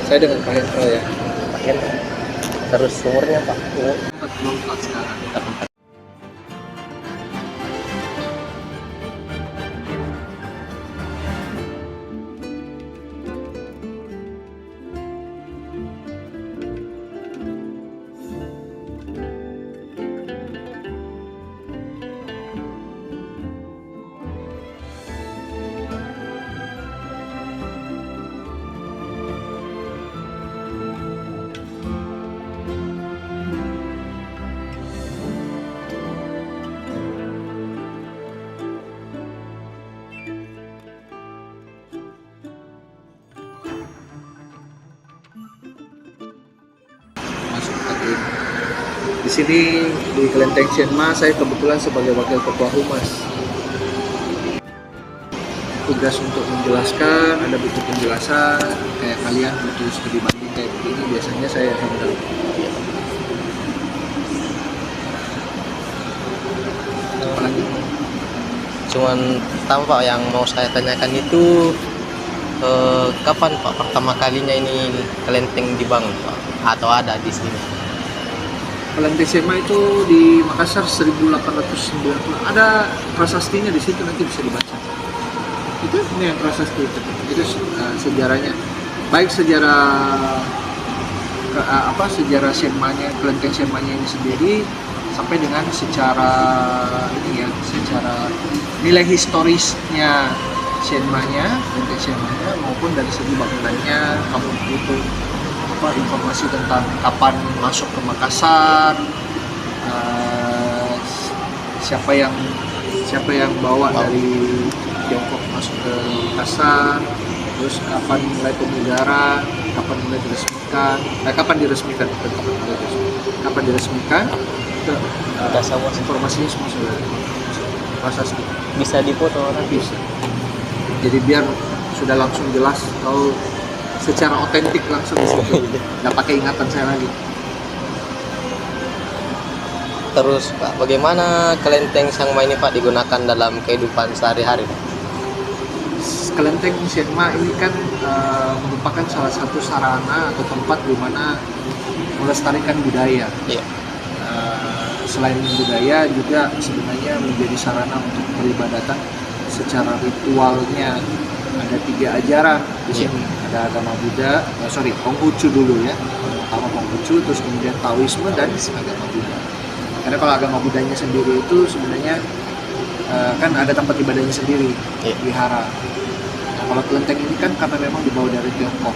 Saya dengan Pak Hendro ya. Pak Hendro. Terus umurnya Pak? 44 sekarang. Masuk lagi. Di sini di Kelenteng Sienma saya kebetulan sebagai wakil ketua humas. Tugas untuk menjelaskan, ada butuh penjelasan, kayak kalian butuh studi banding kayak begini, biasanya saya handle. Apalagi? Cuman pertama Pak yang mau saya tanyakan itu kapan Pak pertama kalinya ini kelenteng dibangun Pak? Atau ada di sini? Kelenteng Sienma itu di Makassar 1890. Ada prasastinya di situ, nanti bisa dibaca. Itu ini yang prasasti itu sejarahnya. Baik sejarah sejarah Sienmanya, Kelenteng Sienmanya ini sendiri, sampai dengan secara ini ya, secara nilai historisnya Sienmanya, Kelenteng Sienmanya, maupun dari segi bangunannya, kamu butuh informasi tentang kapan masuk ke Makassar, siapa yang bawa dari Tiongkok masuk ke Makassar, terus kapan mulai pemudara, kapan diresmikan, informasinya semua sudah prasasti. Bisa dipoto orang? Bisa. Jadi biar sudah langsung jelas, tahu secara otentik langsung di situ. Nggak pakai ingatan saya lagi. Terus Pak, bagaimana kelenteng Sienma ini Pak digunakan dalam kehidupan sehari-hari Pak? Kelenteng Sienma ini kan merupakan salah satu sarana atau tempat di mana melestarikan budaya. Iya. Selain budaya juga sebenarnya menjadi sarana untuk peribadatan secara ritualnya. Ada 3 ajaran di sini. Ada agama Buddha, Konghucu dulu ya. Pertama Konghucu, terus kemudian Taoisme dan agama Buddha. Karena kalau agama Buddhanya sendiri itu sebenarnya kan ada tempat ibadahnya sendiri, wihara. Nah, kalau kelenteng ini kan karena memang dibawa dari Tiongkok.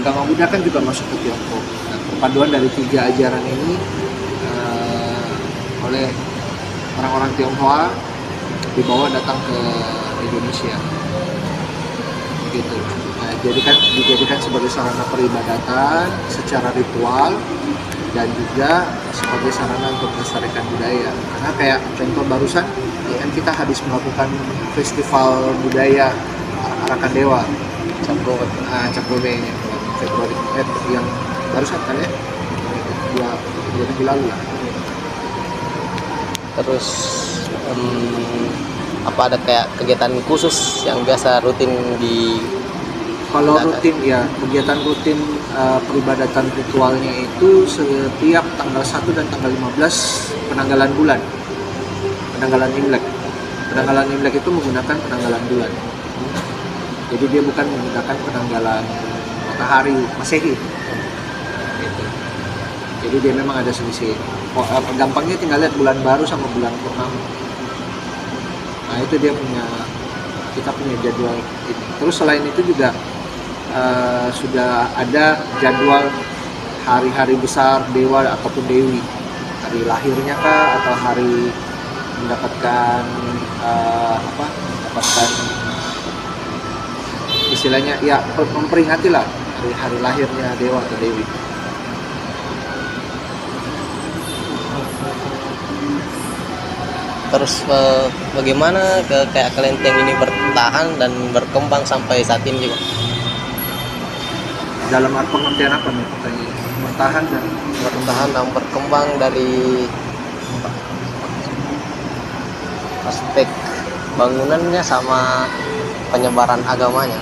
Agama Buddha kan juga masuk ke Tiongkok. Nah, perpaduan dari 3 ajaran ini oleh orang-orang Tionghoa dibawa datang ke Indonesia. Gitu. Nah, dijadikan sebagai sarana peribadatan secara ritual dan juga sebagai sarana untuk melestarikan budaya. Karena kayak contoh barusan, ya kan kita habis melakukan festival budaya Arakan Dewa, Cap Gome Februari yang barusan kan ya, 2 minggu lalu lah. Terus apa ada kayak kegiatan khusus yang biasa rutin di? Kalau rutin ya, kegiatan rutin peribadatan ritualnya itu setiap tanggal 1 dan tanggal 15 penanggalan bulan, penanggalan Imlek. Penanggalan Imlek itu menggunakan penanggalan bulan. Jadi dia bukan menggunakan penanggalan matahari Masehi. Gitu. Jadi dia memang ada selisih. Gampangnya tinggal lihat bulan baru sama bulan purnama. Nah itu kita punya jadwal ini. Terus selain itu juga sudah ada jadwal hari-hari besar dewa ataupun dewi, hari lahirnya kah atau hari mendapatkan istilahnya ya memperingati lah hari lahirnya dewa atau dewi. Terus bagaimana kayak kelenteng ini bertahan dan berkembang sampai saat ini juga? Dalam pengertian apa nih pertanyaan? Bertahan dan berkembang dari aspek bangunannya sama penyebaran agamanya.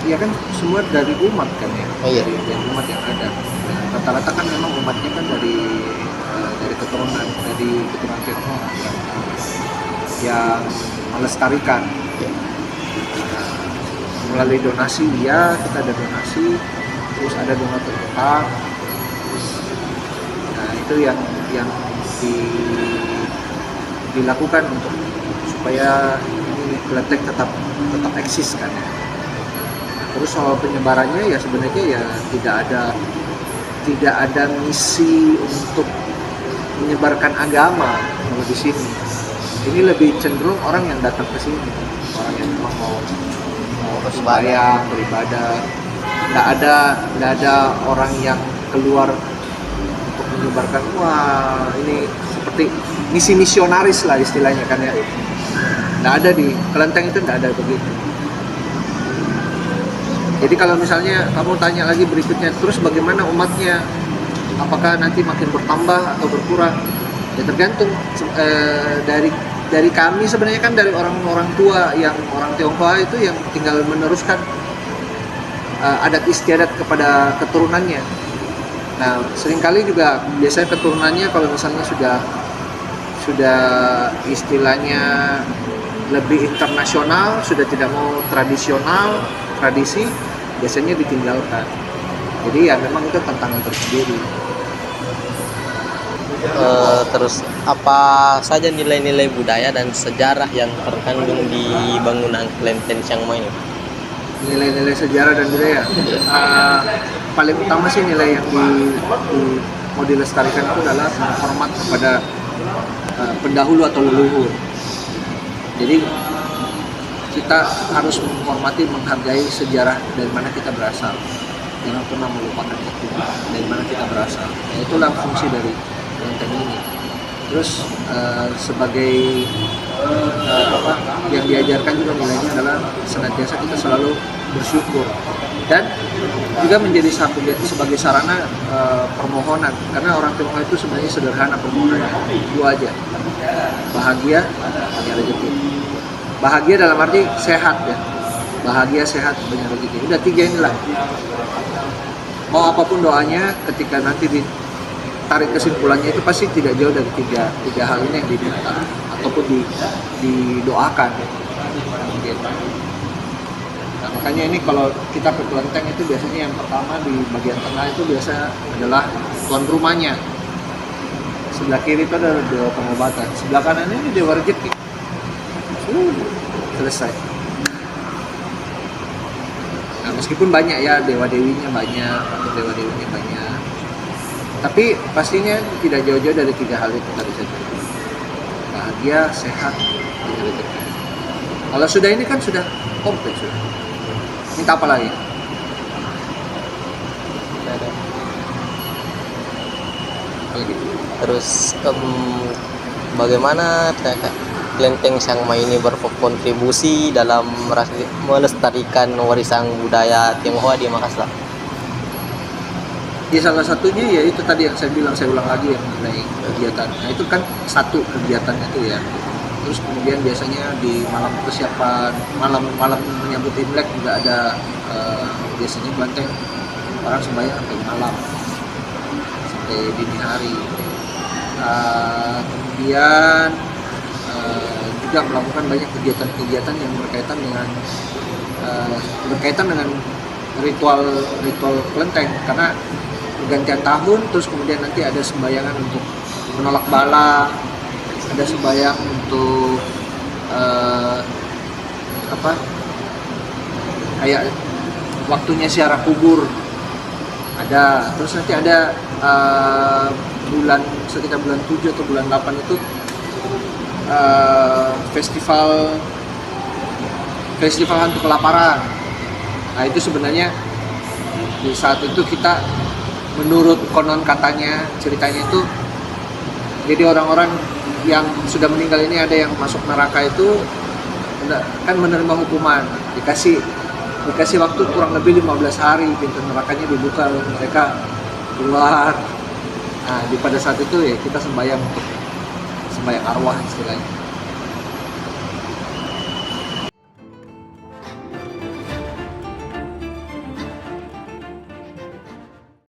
Ya kan semua dari umat kan ya, Oh, iya. dari umat yang ada. Nah, rata-rata kan memang umatnya kan dari keturunan Tionghoa yang melestarikan. Nah, melalui donasi ya, kita ada donasi, terus ada donatur tetap. Nah itu yang dilakukan untuk supaya ini kelenteng tetap eksis kan ya. Terus soal penyebarannya ya sebenarnya ya tidak ada misi untuk menyebarkan agama kalau di sini. Ini lebih cenderung orang yang datang ke sini, orang yang memang mau sembahyang, beribadah. Nggak ada orang yang keluar untuk menyebarkan, wah ini seperti misi misionaris lah istilahnya kan ya. Nggak ada di kelenteng itu, nggak ada begitu. Jadi kalau misalnya kamu tanya lagi berikutnya, terus bagaimana umatnya? Apakah nanti makin bertambah atau berkurang? Ya tergantung dari kami sebenarnya kan, dari orang-orang tua yang orang Tionghoa itu yang tinggal meneruskan adat istiadat kepada keturunannya. Nah, seringkali juga biasanya keturunannya kalau misalnya sudah istilahnya lebih internasional, sudah tidak mau tradisi, biasanya ditinggalkan. Jadi ya memang itu tantangan tersendiri. Terus apa saja nilai-nilai budaya dan sejarah yang terkandung di bangunan kelenteng Chiang Mai ini? Nilai-nilai sejarah dan budaya, paling utama sih nilai yang mau dilestarikan itu adalah hormat kepada pendahulu atau leluhur. Jadi kita harus menghormati, menghargai sejarah dari mana kita berasal, jangan pernah melupakan itu dari mana kita berasal. Nah, itulah fungsi dari kelenteng ini. Terus sebagai yang diajarkan juga nilainya adalah senantiasa kita selalu bersyukur, dan juga menjadi sebagai sarana permohonan, karena orang Tionghoa itu sebenarnya sederhana permohonannya, dua aja: bahagia, banyak rezeki. Bahagia dalam arti sehat ya, bahagia, sehat, banyak rezeki. Udah tiga inilah. Mau apapun doanya, ketika nanti tarik kesimpulannya itu pasti tidak jauh dari tiga hal ini yang diminta ataupun didoakan gitu. Nah, makanya ini kalau kita ke kelenteng itu biasanya yang pertama di bagian tengah itu biasa adalah tuan rumahnya. Sebelah kiri itu ada dewa pengobatan, sebelah kanan ini dewa rezeki. Selesai. Nah, meskipun banyak ya dewa-dewinya banyak, tapi pastinya tidak jauh-jauh dari tiga hal itu tadi saja: bahagia, sehat, banyak rezeki. Kalau sudah ini kan sudah komplit sudah. Minta apa lagi? Terus bagaimana kelenteng Chiang Mai ini berkontribusi dalam melestarikan warisan budaya Tionghoa di Makassar? Ya salah satunya ya itu tadi yang saya bilang, saya ulang lagi yang mengenai kegiatan. Nah itu kan satu kegiatannya tuh ya. Terus kemudian biasanya di malam persiapan, malam menyambut Imlek juga ada biasanya kelenteng orang sembahyang sampai malam, sampai dini hari. Kemudian juga melakukan banyak kegiatan-kegiatan yang berkaitan dengan ritual kelenteng, karena pergantian tahun, terus kemudian nanti ada sembayangan untuk menolak bala, ada sembayang untuk kayak waktunya ziarah kubur ada, terus nanti ada sekitar bulan 7 atau bulan 8 itu festival hantu kelaparan. Nah itu sebenarnya di saat itu kita, menurut konon katanya, ceritanya itu, jadi orang-orang yang sudah meninggal ini ada yang masuk neraka itu kan menerima hukuman, dikasih waktu kurang lebih 15 hari, pintu nerakanya dibuka, mereka keluar. Nah pada saat itu ya kita sembahyang arwah istilahnya.